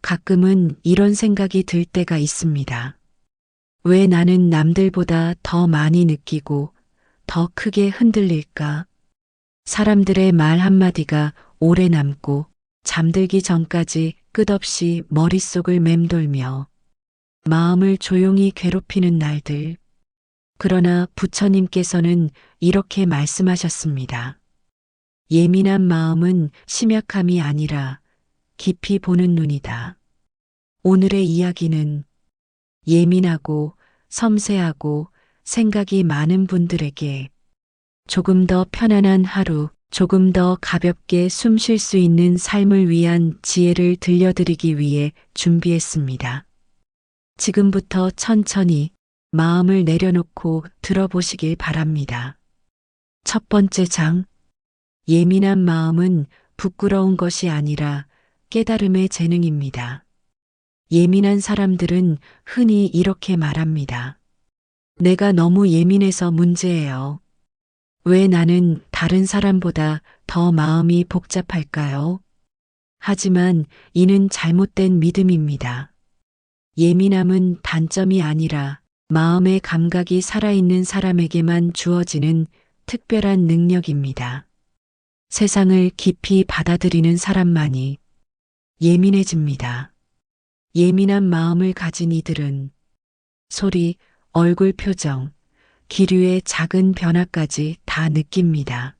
가끔은 이런 생각이 들 때가 있습니다. 왜 나는 남들보다 더 많이 느끼고 더 크게 흔들릴까? 사람들의 말 한마디가 오래 남고 잠들기 전까지 끝없이 머릿속을 맴돌며 마음을 조용히 괴롭히는 날들. 그러나 부처님께서는 이렇게 말씀하셨습니다. 예민한 마음은 심약함이 아니라 깊이 보는 눈이다. 오늘의 이야기는 예민하고 섬세하고 생각이 많은 분들에게 조금 더 편안한 하루, 조금 더 가볍게 숨 쉴 수 있는 삶을 위한 지혜를 들려드리기 위해 준비했습니다. 지금부터 천천히 마음을 내려놓고 들어보시길 바랍니다. 첫 번째 장, 예민한 마음은 부끄러운 것이 아니라 깨달음의 재능입니다. 예민한 사람들은 흔히 이렇게 말합니다. 내가 너무 예민해서 문제예요. 왜 나는 다른 사람보다 더 마음이 복잡할까요? 하지만 이는 잘못된 믿음입니다. 예민함은 단점이 아니라 마음의 감각이 살아있는 사람에게만 주어지는 특별한 능력입니다. 세상을 깊이 받아들이는 사람만이 예민해집니다. 예민한 마음을 가진 이들은 소리, 얼굴 표정, 기류의 작은 변화까지 다 느낍니다.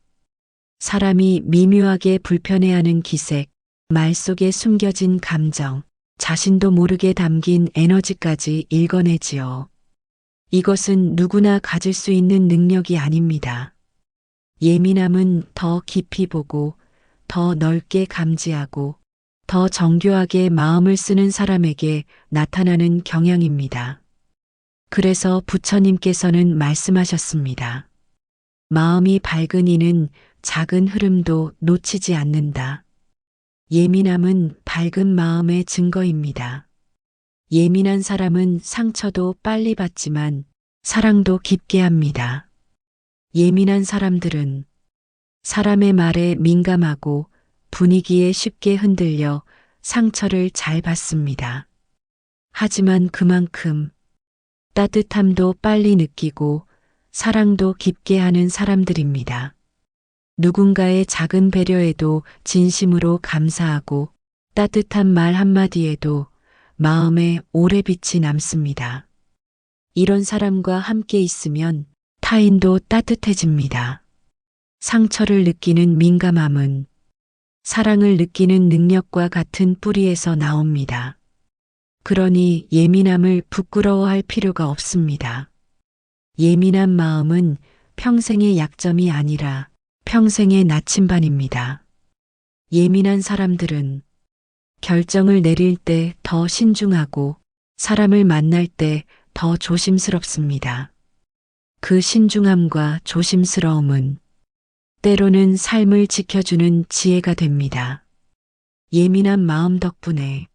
사람이 미묘하게 불편해하는 기색, 말 속에 숨겨진 감정, 자신도 모르게 담긴 에너지까지 읽어내지요. 이것은 누구나 가질 수 있는 능력이 아닙니다. 예민함은 더 깊이 보고, 더 넓게 감지하고, 더 정교하게 마음을 쓰는 사람에게 나타나는 경향입니다. 그래서 부처님께서는 말씀하셨습니다. 마음이 밝은 이는 작은 흐름도 놓치지 않는다. 예민함은 밝은 마음의 증거입니다. 예민한 사람은 상처도 빨리 받지만 사랑도 깊게 합니다. 예민한 사람들은 사람의 말에 민감하고 분위기에 쉽게 흔들려 상처를 잘 받습니다. 하지만 그만큼 따뜻함도 빨리 느끼고 사랑도 깊게 하는 사람들입니다. 누군가의 작은 배려에도 진심으로 감사하고 따뜻한 말 한마디에도 마음에 오래 빛이 남습니다. 이런 사람과 함께 있으면 타인도 따뜻해집니다. 상처를 느끼는 민감함은 사랑을 느끼는 능력과 같은 뿌리에서 나옵니다. 그러니 예민함을 부끄러워할 필요가 없습니다. 예민한 마음은 평생의 약점이 아니라 평생의 나침반입니다. 예민한 사람들은 결정을 내릴 때 더 신중하고 사람을 만날 때 더 조심스럽습니다. 그 신중함과 조심스러움은 때로는 삶을 지켜주는 지혜가 됩니다. 예민한 마음 덕분에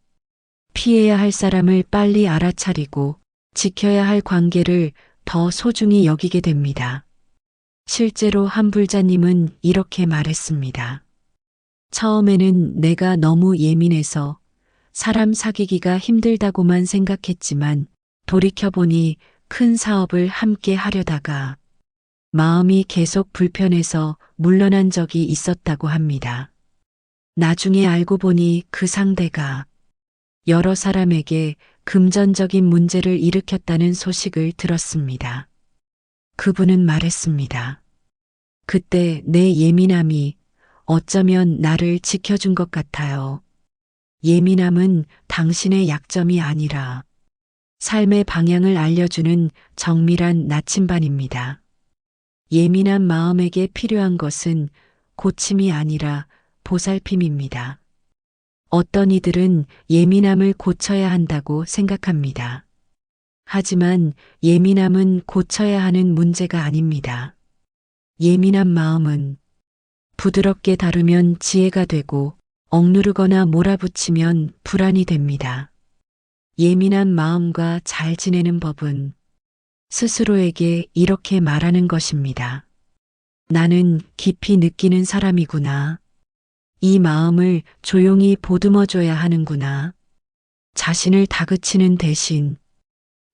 피해야 할 사람을 빨리 알아차리고 지켜야 할 관계를 더 소중히 여기게 됩니다. 실제로 한 불자님은 이렇게 말했습니다. 처음에는 내가 너무 예민해서 사람 사귀기가 힘들다고만 생각했지만 돌이켜보니 큰 사업을 함께 하려다가 마음이 계속 불편해서 물러난 적이 있었다고 합니다. 나중에 알고 보니 그 상대가 여러 사람에게 금전적인 문제를 일으켰다는 소식을 들었습니다. 그분은 말했습니다. 그때 내 예민함이 어쩌면 나를 지켜준 것 같아요. 예민함은 당신의 약점이 아니라 삶의 방향을 알려주는 정밀한 나침반입니다. 예민한 마음에게 필요한 것은 고침이 아니라 보살핌입니다. 어떤 이들은 예민함을 고쳐야 한다고 생각합니다. 하지만 예민함은 고쳐야 하는 문제가 아닙니다. 예민한 마음은 부드럽게 다루면 지혜가 되고 억누르거나 몰아붙이면 불안이 됩니다. 예민한 마음과 잘 지내는 법은 스스로에게 이렇게 말하는 것입니다. 나는 깊이 느끼는 사람이구나. 이 마음을 조용히 보듬어줘야 하는구나. 자신을 다그치는 대신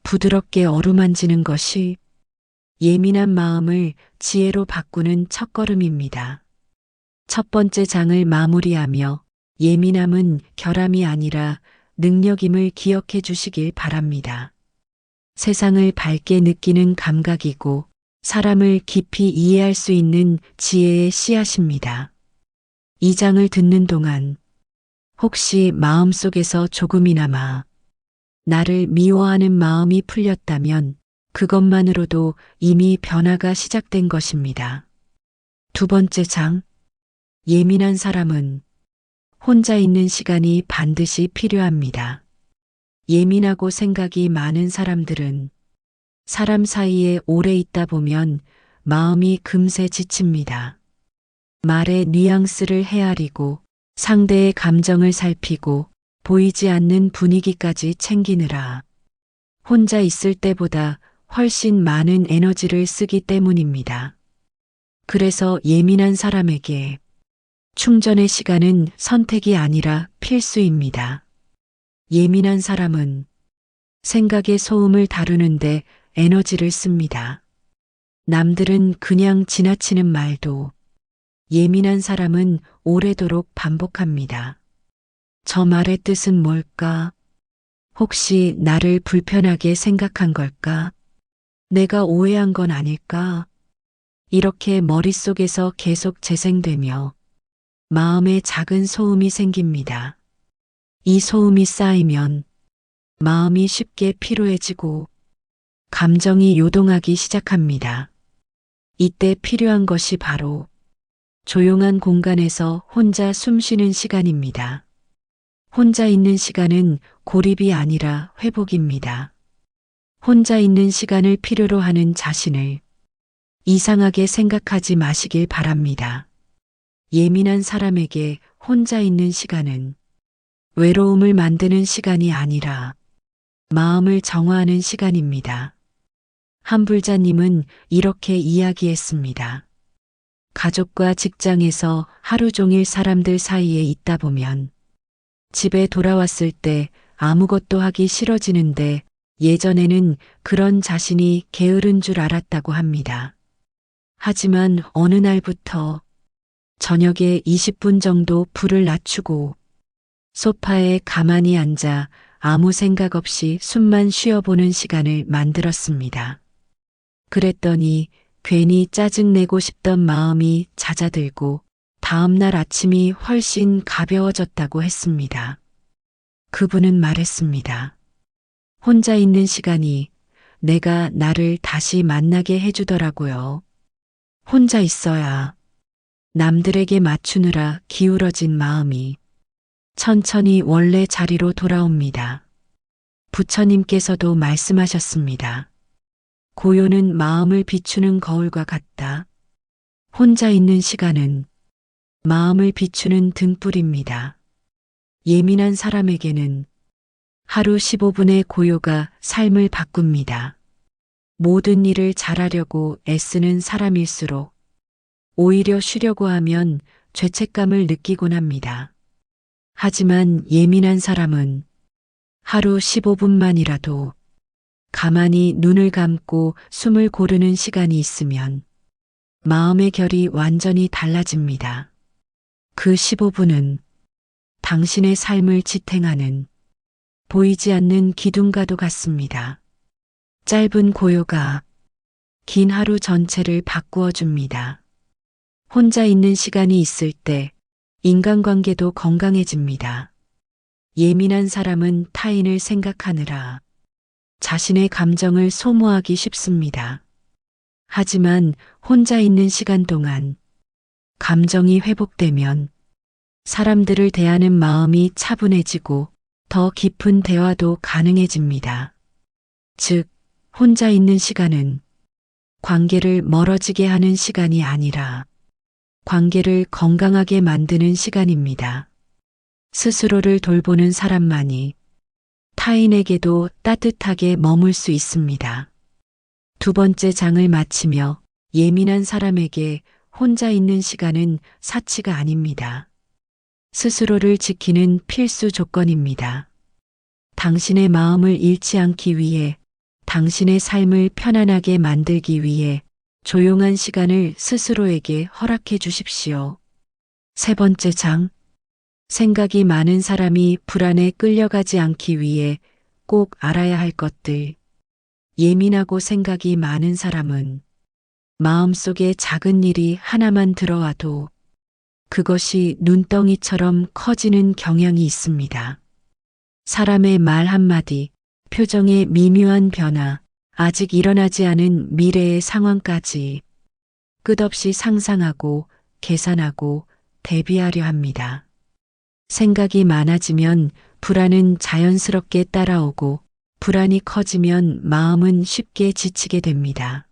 부드럽게 어루만지는 것이 예민한 마음을 지혜로 바꾸는 첫걸음입니다. 첫 번째 장을 마무리하며 예민함은 결함이 아니라 능력임을 기억해 주시길 바랍니다. 세상을 밝게 느끼는 감각이고 사람을 깊이 이해할 수 있는 지혜의 씨앗입니다. 이 장을 듣는 동안 혹시 마음속에서 조금이나마 나를 미워하는 마음이 풀렸다면 그것만으로도 이미 변화가 시작된 것입니다. 두 번째 장, 예민한 사람은 혼자 있는 시간이 반드시 필요합니다. 예민하고 생각이 많은 사람들은 사람 사이에 오래 있다 보면 마음이 금세 지칩니다. 말의 뉘앙스를 헤아리고 상대의 감정을 살피고 보이지 않는 분위기까지 챙기느라 혼자 있을 때보다 훨씬 많은 에너지를 쓰기 때문입니다. 그래서 예민한 사람에게 충전의 시간은 선택이 아니라 필수입니다. 예민한 사람은 생각의 소음을 다루는데 에너지를 씁니다. 남들은 그냥 지나치는 말도 예민한 사람은 오래도록 반복합니다. 저 말의 뜻은 뭘까? 혹시 나를 불편하게 생각한 걸까? 내가 오해한 건 아닐까? 이렇게 머릿속에서 계속 재생되며 마음에 작은 소음이 생깁니다. 이 소음이 쌓이면 마음이 쉽게 피로해지고 감정이 요동하기 시작합니다. 이때 필요한 것이 바로 조용한 공간에서 혼자 숨 쉬는 시간입니다. 혼자 있는 시간은 고립이 아니라 회복입니다. 혼자 있는 시간을 필요로 하는 자신을 이상하게 생각하지 마시길 바랍니다. 예민한 사람에게 혼자 있는 시간은 외로움을 만드는 시간이 아니라 마음을 정화하는 시간입니다. 한불자님은 이렇게 이야기했습니다. 가족과 직장에서 하루 종일 사람들 사이에 있다 보면 집에 돌아왔을 때 아무것도 하기 싫어지는데 예전에는 그런 자신이 게으른 줄 알았다고 합니다. 하지만 어느 날부터 저녁에 20분 정도 불을 낮추고 소파에 가만히 앉아 아무 생각 없이 숨만 쉬어보는 시간을 만들었습니다. 그랬더니 괜히 짜증내고 싶던 마음이 잦아들고 다음날 아침이 훨씬 가벼워졌다고 했습니다. 그분은 말했습니다. 혼자 있는 시간이 내가 나를 다시 만나게 해주더라고요. 혼자 있어야 남들에게 맞추느라 기울어진 마음이 천천히 원래 자리로 돌아옵니다. 부처님께서도 말씀하셨습니다. 고요는 마음을 비추는 거울과 같다. 혼자 있는 시간은 마음을 비추는 등불입니다. 예민한 사람에게는 하루 15분의 고요가 삶을 바꿉니다. 모든 일을 잘하려고 애쓰는 사람일수록 오히려 쉬려고 하면 죄책감을 느끼곤 합니다. 하지만 예민한 사람은 하루 15분만이라도 가만히 눈을 감고 숨을 고르는 시간이 있으면 마음의 결이 완전히 달라집니다. 그 15분은 당신의 삶을 지탱하는 보이지 않는 기둥과도 같습니다. 짧은 고요가 긴 하루 전체를 바꾸어 줍니다. 혼자 있는 시간이 있을 때 인간관계도 건강해집니다. 예민한 사람은 타인을 생각하느라 자신의 감정을 소모하기 쉽습니다. 하지만 혼자 있는 시간 동안 감정이 회복되면 사람들을 대하는 마음이 차분해지고 더 깊은 대화도 가능해집니다. 즉, 혼자 있는 시간은 관계를 멀어지게 하는 시간이 아니라 관계를 건강하게 만드는 시간입니다. 스스로를 돌보는 사람만이 타인에게도 따뜻하게 머물 수 있습니다. 두 번째 장을 마치며 예민한 사람에게 혼자 있는 시간은 사치가 아닙니다. 스스로를 지키는 필수 조건입니다. 당신의 마음을 잃지 않기 위해, 당신의 삶을 편안하게 만들기 위해 조용한 시간을 스스로에게 허락해 주십시오. 세 번째 장. 생각이 많은 사람이 불안에 끌려가지 않기 위해 꼭 알아야 할 것들. 예민하고 생각이 많은 사람은 마음속에 작은 일이 하나만 들어와도 그것이 눈덩이처럼 커지는 경향이 있습니다. 사람의 말 한마디, 표정의 미묘한 변화, 아직 일어나지 않은 미래의 상황까지 끝없이 상상하고 계산하고 대비하려 합니다. 생각이 많아지면 불안은 자연스럽게 따라오고 불안이 커지면 마음은 쉽게 지치게 됩니다.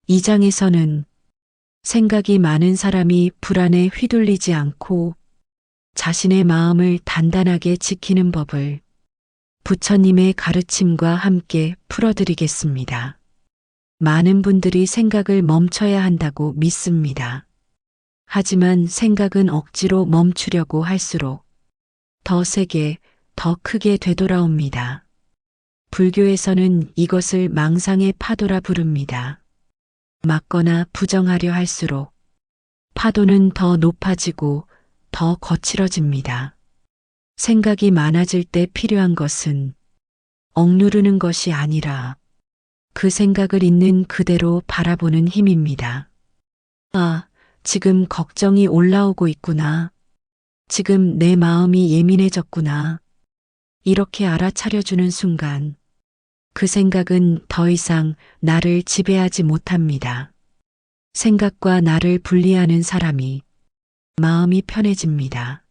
이 장에서는 생각이 많은 사람이 불안에 휘둘리지 않고 자신의 마음을 단단하게 지키는 법을 부처님의 가르침과 함께 풀어드리겠습니다. 많은 분들이 생각을 멈춰야 한다고 믿습니다. 하지만 생각은 억지로 멈추려고 할수록 더 세게, 더 크게 되돌아옵니다. 불교에서는 이것을 망상의 파도라 부릅니다. 막거나 부정하려 할수록 파도는 더 높아지고 더 거칠어집니다. 생각이 많아질 때 필요한 것은 억누르는 것이 아니라 그 생각을 있는 그대로 바라보는 힘입니다. 아, 지금 걱정이 올라오고 있구나. 지금 내 마음이 예민해졌구나. 이렇게 알아차려주는 순간 그 생각은 더 이상 나를 지배하지 못합니다. 생각과 나를 분리하는 사람이 마음이 편해집니다.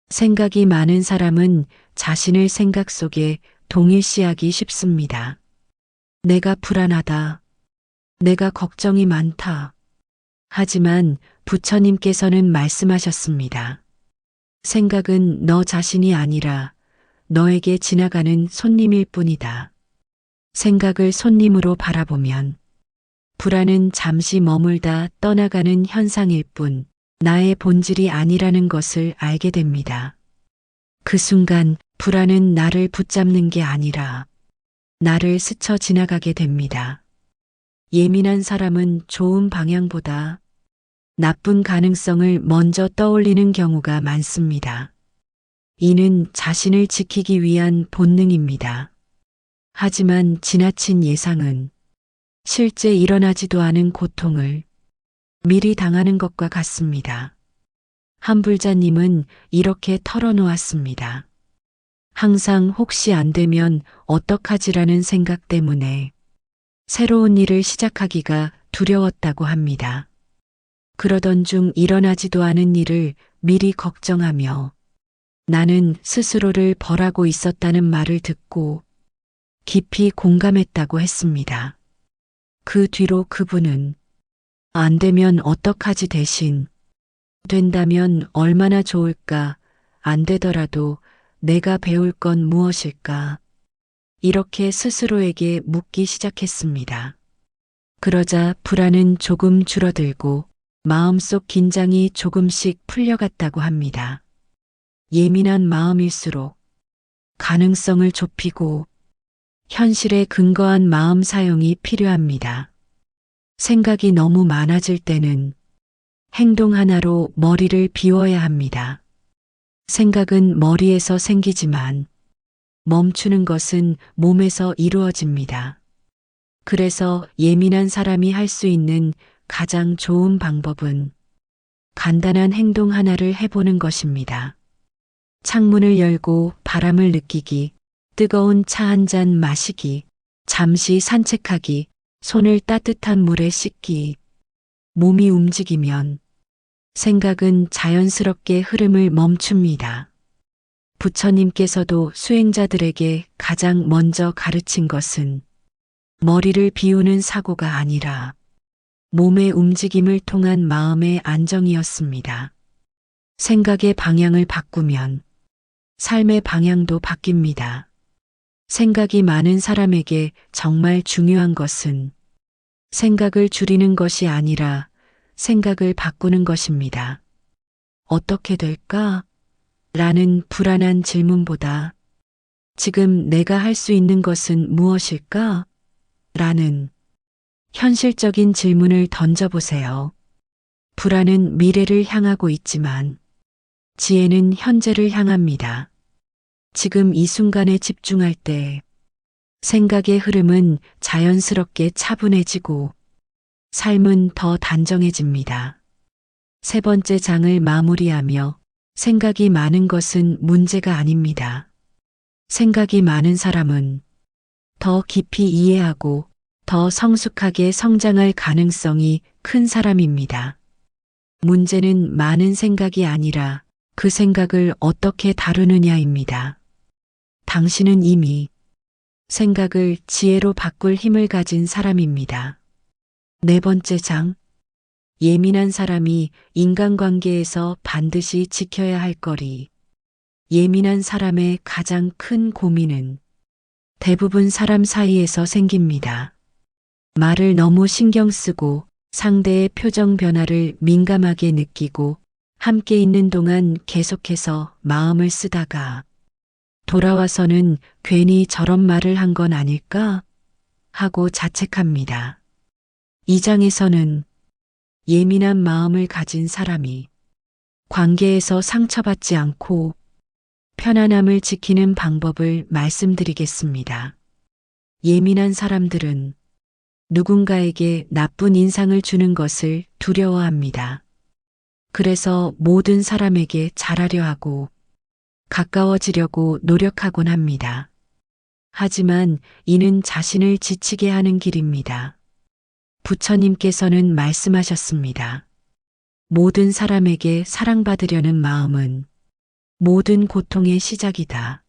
생각이 많은 사람은 자신을 생각 속에 동일시하기 쉽습니다. 내가 불안하다. 내가 걱정이 많다. 하지만 부처님께서는 말씀하셨습니다. 생각은 너 자신이 아니라 너에게 지나가는 손님일 뿐이다. 생각을 손님으로 바라보면 불안은 잠시 머물다 떠나가는 현상일 뿐 나의 본질이 아니라는 것을 알게 됩니다. 그 순간 불안은 나를 붙잡는 게 아니라 나를 스쳐 지나가게 됩니다. 예민한 사람은 좋은 방향보다 나쁜 가능성을 먼저 떠올리는 경우가 많습니다. 이는 자신을 지키기 위한 본능입니다. 하지만 지나친 예상은 실제 일어나지도 않은 고통을 미리 당하는 것과 같습니다. 한불자님은 이렇게 털어놓았습니다. 항상 혹시 안 되면 어떡하지라는 생각 때문에 새로운 일을 시작하기가 두려웠다고 합니다. 그러던 중 일어나지도 않은 일을 미리 걱정하며 나는 스스로를 벌하고 있었다는 말을 듣고 깊이 공감했다고 했습니다. 그 뒤로 그분은 안 되면 어떡하지 대신 된다면 얼마나 좋을까, 안 되더라도 내가 배울 건 무엇일까? 이렇게 스스로에게 묻기 시작했습니다. 그러자 불안은 조금 줄어들고 마음속 긴장이 조금씩 풀려갔다고 합니다. 예민한 마음일수록 가능성을 좁히고 현실에 근거한 마음 사용이 필요합니다. 생각이 너무 많아질 때는 행동 하나로 머리를 비워야 합니다. 생각은 머리에서 생기지만 멈추는 것은 몸에서 이루어집니다. 그래서 예민한 사람이 할 수 있는 가장 좋은 방법은 간단한 행동 하나를 해보는 것입니다. 창문을 열고 바람을 느끼기, 뜨거운 차 한 잔 마시기, 잠시 산책하기, 손을 따뜻한 물에 씻기. 몸이 움직이면 생각은 자연스럽게 흐름을 멈춥니다. 부처님께서도 수행자들에게 가장 먼저 가르친 것은 머리를 비우는 사고가 아니라 몸의 움직임을 통한 마음의 안정이었습니다. 생각의 방향을 바꾸면 삶의 방향도 바뀝니다. 생각이 많은 사람에게 정말 중요한 것은 생각을 줄이는 것이 아니라 생각을 바꾸는 것입니다. 어떻게 될까? 라는 불안한 질문보다 지금 내가 할 수 있는 것은 무엇일까? 라는 현실적인 질문을 던져보세요. 불안은 미래를 향하고 있지만 지혜는 현재를 향합니다. 지금 이 순간에 집중할 때 생각의 흐름은 자연스럽게 차분해지고 삶은 더 단정해집니다. 세 번째 장을 마무리하며 생각이 많은 것은 문제가 아닙니다. 생각이 많은 사람은 더 깊이 이해하고 더 성숙하게 성장할 가능성이 큰 사람입니다. 문제는 많은 생각이 아니라 그 생각을 어떻게 다루느냐입니다. 당신은 이미 생각을 지혜로 바꿀 힘을 가진 사람입니다. 네 번째 장. 예민한 사람이 인간관계에서 반드시 지켜야 할 거리. 예민한 사람의 가장 큰 고민은 대부분 사람 사이에서 생깁니다. 말을 너무 신경 쓰고 상대의 표정 변화를 민감하게 느끼고 함께 있는 동안 계속해서 마음을 쓰다가 돌아와서는 괜히 저런 말을 한 건 아닐까? 하고 자책합니다. 이 장에서는 예민한 마음을 가진 사람이 관계에서 상처받지 않고 편안함을 지키는 방법을 말씀드리겠습니다. 예민한 사람들은 누군가에게 나쁜 인상을 주는 것을 두려워합니다. 그래서 모든 사람에게 잘하려 하고 가까워지려고 노력하곤 합니다. 하지만 이는 자신을 지치게 하는 길입니다. 부처님께서는 말씀하셨습니다. 모든 사람에게 사랑받으려는 마음은 모든 고통의 시작이다.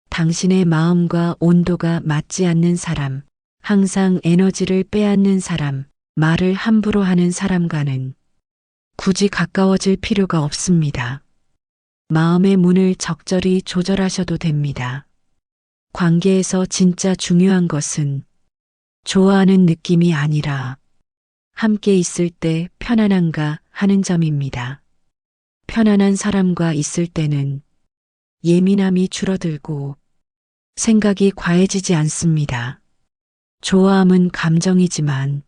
당신의 마음과 온도가 맞지 않는 사람, 항상 에너지를 빼앗는 사람, 말을 함부로 하는 사람과는 굳이 가까워질 필요가 없습니다. 마음의 문을 적절히 조절하셔도 됩니다. 관계에서 진짜 중요한 것은 좋아하는 느낌이 아니라 함께 있을 때 편안한가 하는 점입니다. 편안한 사람과 있을 때는 예민함이 줄어들고 생각이 과해지지 않습니다. 좋아함은 감정이지만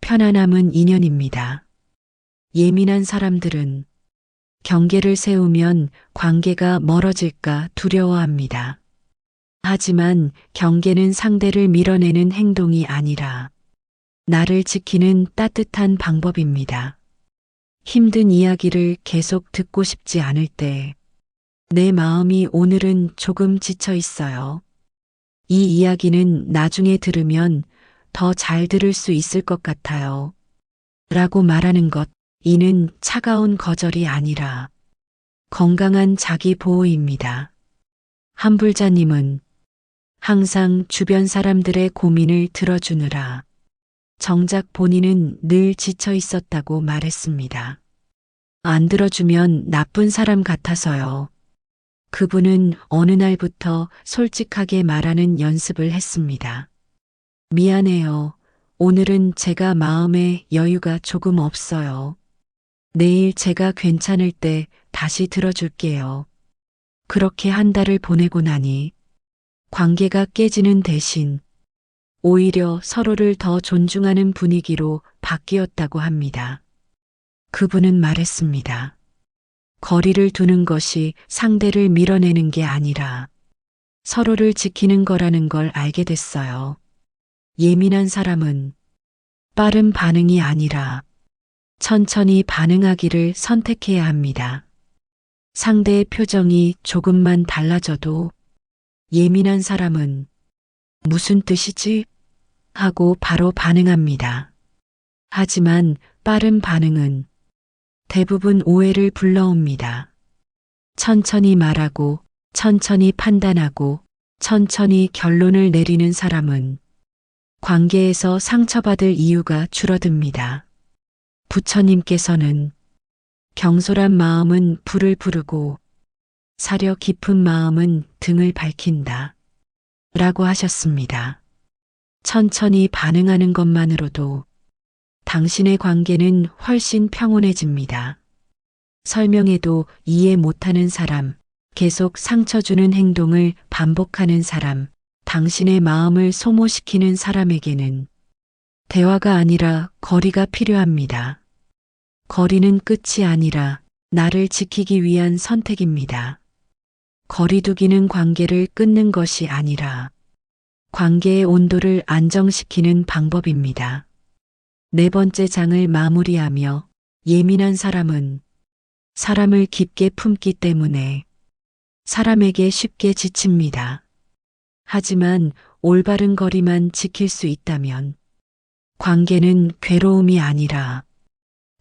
편안함은 인연입니다. 예민한 사람들은 경계를 세우면 관계가 멀어질까 두려워합니다. 하지만 경계는 상대를 밀어내는 행동이 아니라 나를 지키는 따뜻한 방법입니다. 힘든 이야기를 계속 듣고 싶지 않을 때 내 마음이 오늘은 조금 지쳐 있어요. 이 이야기는 나중에 들으면 더 잘 들을 수 있을 것 같아요. 라고 말하는 것, 이는 차가운 거절이 아니라 건강한 자기 보호입니다. 한불자님은 항상 주변 사람들의 고민을 들어주느라 정작 본인은 늘 지쳐 있었다고 말했습니다. 안 들어주면 나쁜 사람 같아서요. 그분은 어느 날부터 솔직하게 말하는 연습을 했습니다. 미안해요. 오늘은 제가 마음에 여유가 조금 없어요. 내일 제가 괜찮을 때 다시 들어줄게요. 그렇게 한 달을 보내고 나니 관계가 깨지는 대신 오히려 서로를 더 존중하는 분위기로 바뀌었다고 합니다. 그분은 말했습니다. 거리를 두는 것이 상대를 밀어내는 게 아니라 서로를 지키는 거라는 걸 알게 됐어요. 예민한 사람은 빠른 반응이 아니라 천천히 반응하기를 선택해야 합니다. 상대의 표정이 조금만 달라져도 예민한 사람은 무슨 뜻이지? 하고 바로 반응합니다. 하지만 빠른 반응은 대부분 오해를 불러옵니다. 천천히 말하고 천천히 판단하고 천천히 결론을 내리는 사람은 관계에서 상처받을 이유가 줄어듭니다. 부처님께서는 경솔한 마음은 불을 부르고 사려 깊은 마음은 등을 밝힌다. 라고 하셨습니다. 천천히 반응하는 것만으로도 당신의 관계는 훨씬 평온해집니다. 설명해도 이해 못하는 사람, 계속 상처 주는 행동을 반복하는 사람, 당신의 마음을 소모시키는 사람에게는 대화가 아니라 거리가 필요합니다. 거리는 끝이 아니라 나를 지키기 위한 선택입니다. 거리두기는 관계를 끊는 것이 아니라 관계의 온도를 안정시키는 방법입니다. 네 번째 장을 마무리하며 예민한 사람은 사람을 깊게 품기 때문에 사람에게 쉽게 지칩니다. 하지만 올바른 거리만 지킬 수 있다면 관계는 괴로움이 아니라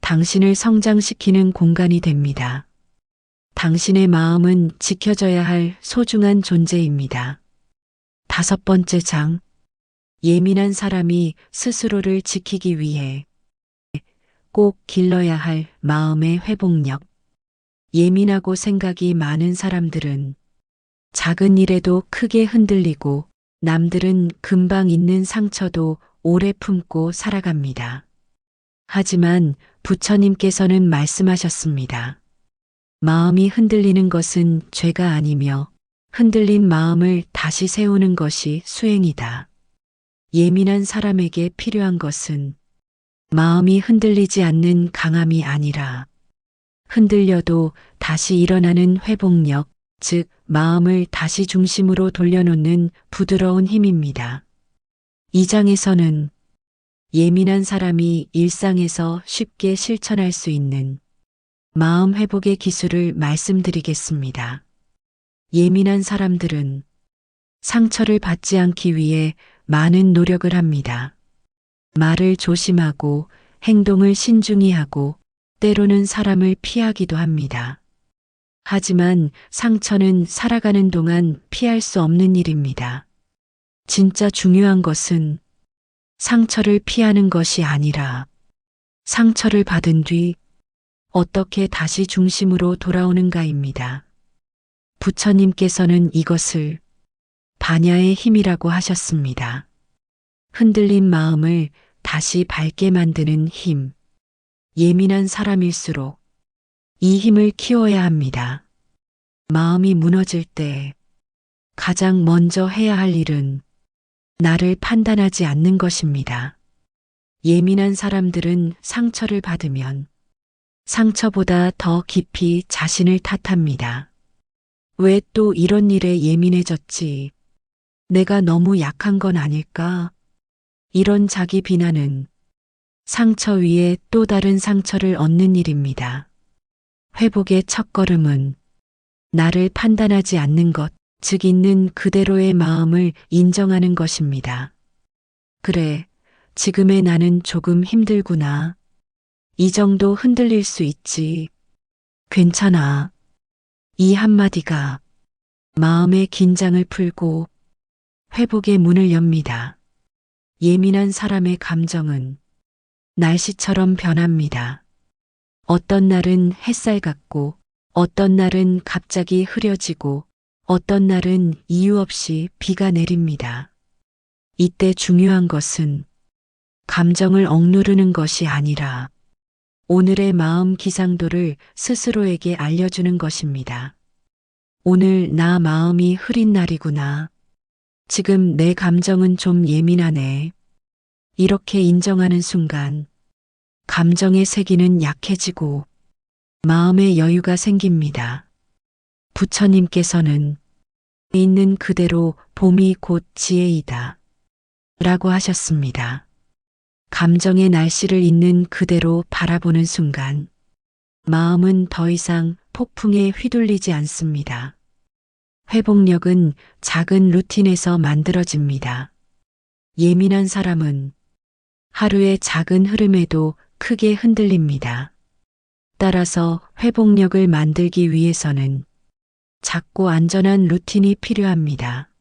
당신을 성장시키는 공간이 됩니다. 당신의 마음은 지켜져야 할 소중한 존재입니다. 다섯 번째 장, 예민한 사람이 스스로를 지키기 위해 꼭 길러야 할 마음의 회복력. 예민하고 생각이 많은 사람들은 작은 일에도 크게 흔들리고 남들은 금방 잊는 상처도 오래 품고 살아갑니다. 하지만 부처님께서는 말씀하셨습니다. 마음이 흔들리는 것은 죄가 아니며 흔들린 마음을 다시 세우는 것이 수행이다. 예민한 사람에게 필요한 것은 마음이 흔들리지 않는 강함이 아니라 흔들려도 다시 일어나는 회복력, 즉 마음을 다시 중심으로 돌려놓는 부드러운 힘입니다. 이 장에서는 예민한 사람이 일상에서 쉽게 실천할 수 있는 마음 회복의 기술을 말씀드리겠습니다. 예민한 사람들은 상처를 받지 않기 위해 많은 노력을 합니다. 말을 조심하고 행동을 신중히 하고 때로는 사람을 피하기도 합니다. 하지만 상처는 살아가는 동안 피할 수 없는 일입니다. 진짜 중요한 것은 상처를 피하는 것이 아니라 상처를 받은 뒤 어떻게 다시 중심으로 돌아오는가입니다. 부처님께서는 이것을 반야의 힘이라고 하셨습니다. 흔들린 마음을 다시 밝게 만드는 힘. 예민한 사람일수록 이 힘을 키워야 합니다. 마음이 무너질 때 가장 먼저 해야 할 일은 나를 판단하지 않는 것입니다. 예민한 사람들은 상처를 받으면 상처보다 더 깊이 자신을 탓합니다. 왜 또 이런 일에 예민해졌지? 내가 너무 약한 건 아닐까? 이런 자기 비난은 상처 위에 또 다른 상처를 얻는 일입니다. 회복의 첫걸음은 나를 판단하지 않는 것, 즉 있는 그대로의 마음을 인정하는 것입니다. 그래, 지금의 나는 조금 힘들구나. 이 정도 흔들릴 수 있지. 괜찮아. 이 한마디가 마음의 긴장을 풀고 회복의 문을 엽니다. 예민한 사람의 감정은 날씨처럼 변합니다. 어떤 날은 햇살 같고, 어떤 날은 갑자기 흐려지고, 어떤 날은 이유 없이 비가 내립니다. 이때 중요한 것은 감정을 억누르는 것이 아니라 오늘의 마음 기상도를 스스로에게 알려주는 것입니다. 오늘 나 마음이 흐린 날이구나. 지금 내 감정은 좀 예민하네. 이렇게 인정하는 순간 감정의 세기는 약해지고 마음의 여유가 생깁니다. 부처님께서는 있는 그대로 봄이 곧 지혜이다 라고 하셨습니다. 감정의 날씨를 있는 그대로 바라보는 순간 마음은 더 이상 폭풍에 휘둘리지 않습니다. 회복력은 작은 루틴에서 만들어집니다. 예민한 사람은 하루의 작은 흐름에도 크게 흔들립니다. 따라서 회복력을 만들기 위해서는 작고 안전한 루틴이 필요합니다.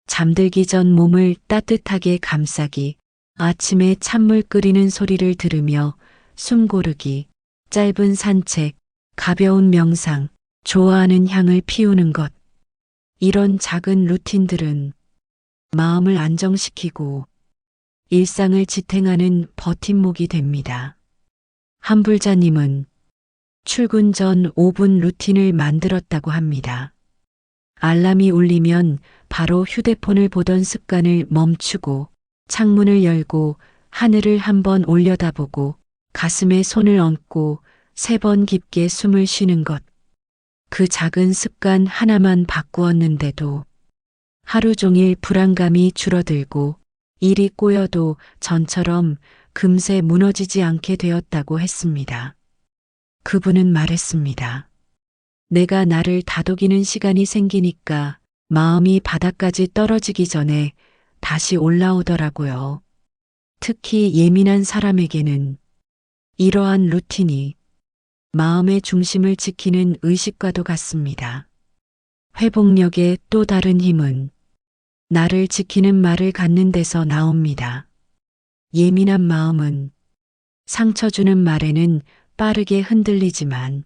잠들기 전 몸을 따뜻하게 감싸기, 아침에 찬물 끓이는 소리를 들으며 숨 고르기, 짧은 산책, 가벼운 명상, 좋아하는 향을 피우는 것. 이런 작은 루틴들은 마음을 안정시키고 일상을 지탱하는 버팀목이 됩니다. 한불자님은 출근 전 5분 루틴을 만들었다고 합니다. 알람이 울리면 바로 휴대폰을 보던 습관을 멈추고 창문을 열고 하늘을 한번 올려다보고 가슴에 손을 얹고 3번 깊게 숨을 쉬는 것. 그 작은 습관 하나만 바꾸었는데도 하루 종일 불안감이 줄어들고 일이 꼬여도 전처럼 금세 무너지지 않게 되었다고 했습니다. 그분은 말했습니다. 내가 나를 다독이는 시간이 생기니까 마음이 바닥까지 떨어지기 전에 다시 올라오더라고요. 특히 예민한 사람에게는 이러한 루틴이 마음의 중심을 지키는 의식과도 같습니다. 회복력의 또 다른 힘은 나를 지키는 말을 갖는 데서 나옵니다. 예민한 마음은 상처 주는 말에는 빠르게 흔들리지만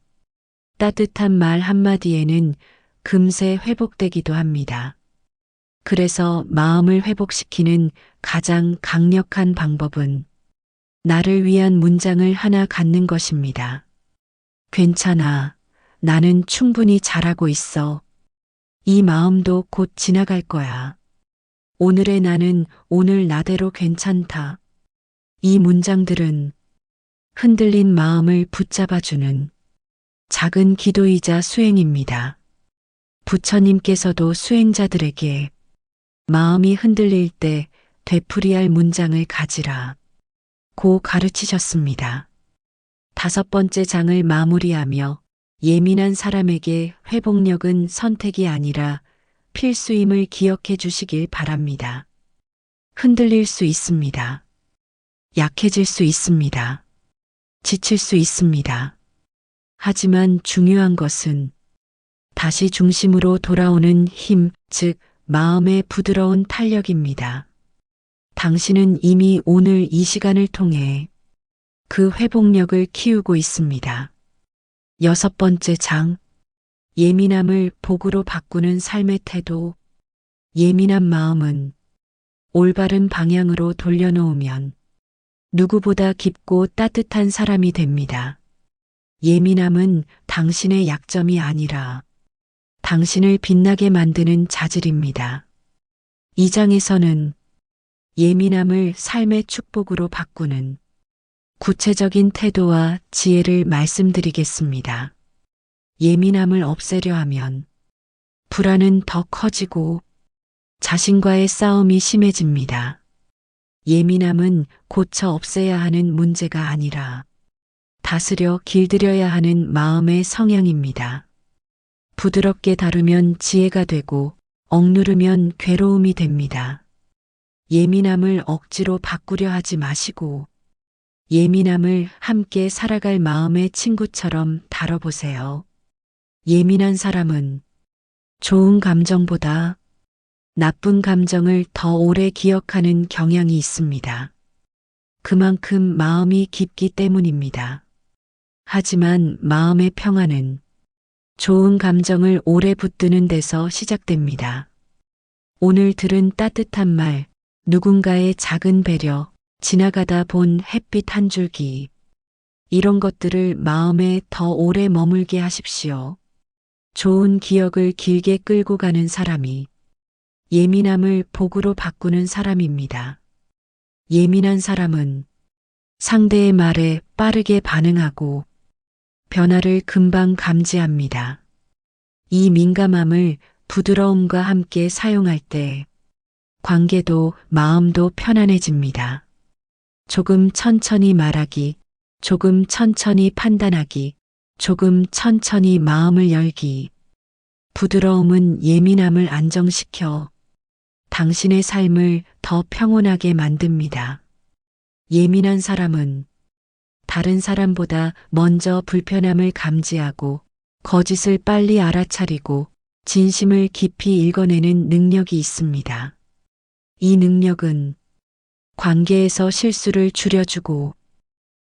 따뜻한 말 한마디에는 금세 회복되기도 합니다. 그래서 마음을 회복시키는 가장 강력한 방법은 나를 위한 문장을 하나 갖는 것입니다. 괜찮아. 나는 충분히 잘하고 있어. 이 마음도 곧 지나갈 거야. 오늘의 나는 오늘 나대로 괜찮다. 이 문장들은 흔들린 마음을 붙잡아주는 작은 기도이자 수행입니다. 부처님께서도 수행자들에게 마음이 흔들릴 때 되풀이할 문장을 가지라 고 가르치셨습니다. 5번째 장을 마무리하며 예민한 사람에게 회복력은 선택이 아니라 필수임을 기억해 주시길 바랍니다. 흔들릴 수 있습니다. 약해질 수 있습니다. 지칠 수 있습니다. 하지만 중요한 것은 다시 중심으로 돌아오는 힘, 즉 마음의 부드러운 탄력입니다. 당신은 이미 오늘 이 시간을 통해 그 회복력을 키우고 있습니다. 6번째 장, 예민함을 복으로 바꾸는 삶의 태도. 예민한 마음은 올바른 방향으로 돌려놓으면 누구보다 깊고 따뜻한 사람이 됩니다. 예민함은 당신의 약점이 아니라 당신을 빛나게 만드는 자질입니다. 이 장에서는 예민함을 삶의 축복으로 바꾸는 구체적인 태도와 지혜를 말씀드리겠습니다. 예민함을 없애려 하면 불안은 더 커지고 자신과의 싸움이 심해집니다. 예민함은 고쳐 없애야 하는 문제가 아니라 다스려 길들여야 하는 마음의 성향입니다. 부드럽게 다루면 지혜가 되고 억누르면 괴로움이 됩니다. 예민함을 억지로 바꾸려 하지 마시고 예민함을 함께 살아갈 마음의 친구처럼 다뤄보세요. 예민한 사람은 좋은 감정보다 나쁜 감정을 더 오래 기억하는 경향이 있습니다. 그만큼 마음이 깊기 때문입니다. 하지만 마음의 평안은 좋은 감정을 오래 붙드는 데서 시작됩니다. 오늘 들은 따뜻한 말, 누군가의 작은 배려, 지나가다 본 햇빛 한 줄기. 이런 것들을 마음에 더 오래 머물게 하십시오. 좋은 기억을 길게 끌고 가는 사람이 예민함을 복으로 바꾸는 사람입니다. 예민한 사람은 상대의 말에 빠르게 반응하고 변화를 금방 감지합니다. 이 민감함을 부드러움과 함께 사용할 때 관계도 마음도 편안해집니다. 조금 천천히 말하기, 조금 천천히 판단하기, 조금 천천히 마음을 열기. 부드러움은 예민함을 안정시켜 당신의 삶을 더 평온하게 만듭니다. 예민한 사람은 다른 사람보다 먼저 불편함을 감지하고 거짓을 빨리 알아차리고 진심을 깊이 읽어내는 능력이 있습니다. 이 능력은 관계에서 실수를 줄여주고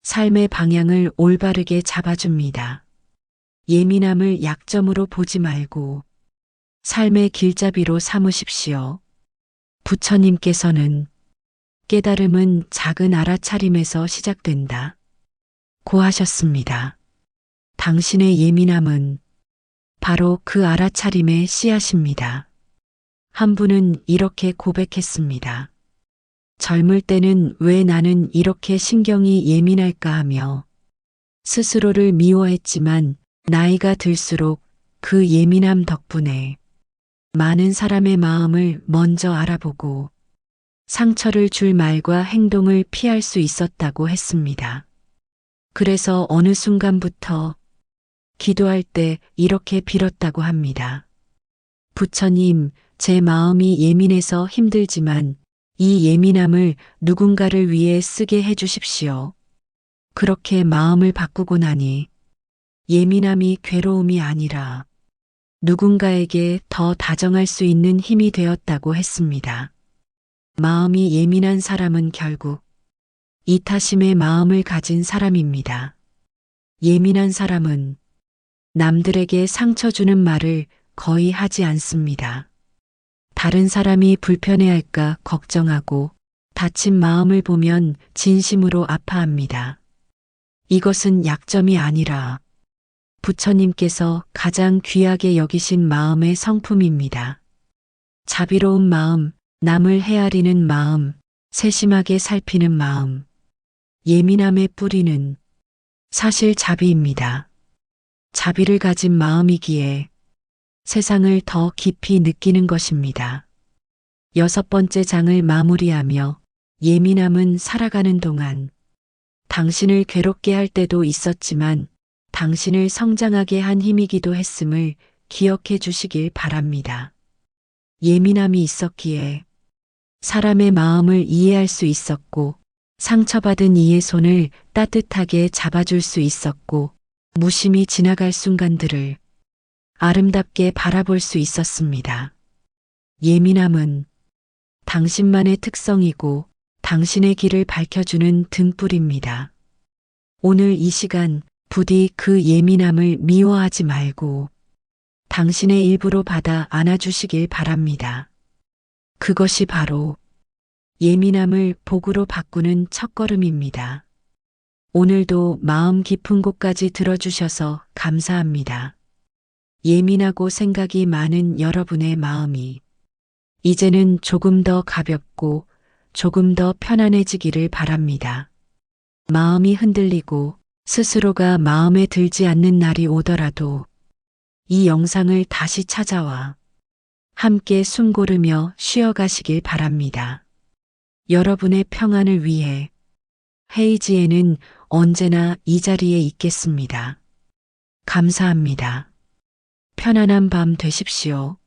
삶의 방향을 올바르게 잡아줍니다. 예민함을 약점으로 보지 말고 삶의 길잡이로 삼으십시오. 부처님께서는 깨달음은 작은 알아차림에서 시작된다 고 하셨습니다. 당신의 예민함은 바로 그 알아차림의 씨앗입니다. 한 분은 이렇게 고백했습니다. 젊을 때는 왜 나는 이렇게 신경이 예민할까 하며 스스로를 미워했지만 나이가 들수록 그 예민함 덕분에 많은 사람의 마음을 먼저 알아보고 상처를 줄 말과 행동을 피할 수 있었다고 했습니다. 그래서 어느 순간부터 기도할 때 이렇게 빌었다고 합니다. 부처님, 제 마음이 예민해서 힘들지만 이 예민함을 누군가를 위해 쓰게 해주십시오. 그렇게 마음을 바꾸고 나니 예민함이 괴로움이 아니라 누군가에게 더 다정할 수 있는 힘이 되었다고 했습니다. 마음이 예민한 사람은 결국 이타심의 마음을 가진 사람입니다. 예민한 사람은 남들에게 상처 주는 말을 거의 하지 않습니다. 다른 사람이 불편해할까 걱정하고 다친 마음을 보면 진심으로 아파합니다. 이것은 약점이 아니라 부처님께서 가장 귀하게 여기신 마음의 성품입니다. 자비로운 마음, 남을 헤아리는 마음, 세심하게 살피는 마음. 예민함의 뿌리는 사실 자비입니다. 자비를 가진 마음이기에 세상을 더 깊이 느끼는 것입니다. 6번째 장을 마무리하며 예민함은 살아가는 동안 당신을 괴롭게 할 때도 있었지만 당신을 성장하게 한 힘이기도 했음을 기억해 주시길 바랍니다. 예민함이 있었기에 사람의 마음을 이해할 수 있었고 상처받은 이의 손을 따뜻하게 잡아줄 수 있었고 무심히 지나갈 순간들을 아름답게 바라볼 수 있었습니다. 예민함은 당신만의 특성이고 당신의 길을 밝혀주는 등불입니다. 오늘 이 시간 부디 그 예민함을 미워하지 말고 당신의 일부로 받아 안아주시길 바랍니다. 그것이 바로 예민함을 복으로 바꾸는 첫걸음입니다. 오늘도 마음 깊은 곳까지 들어주셔서 감사합니다. 예민하고 생각이 많은 여러분의 마음이 이제는 조금 더 가볍고 조금 더 편안해지기를 바랍니다. 마음이 흔들리고 스스로가 마음에 들지 않는 날이 오더라도 이 영상을 다시 찾아와 함께 숨 고르며 쉬어가시길 바랍니다. 여러분의 평안을 위해 헤이지에는 언제나 이 자리에 있겠습니다. 감사합니다. 편안한 밤 되십시오.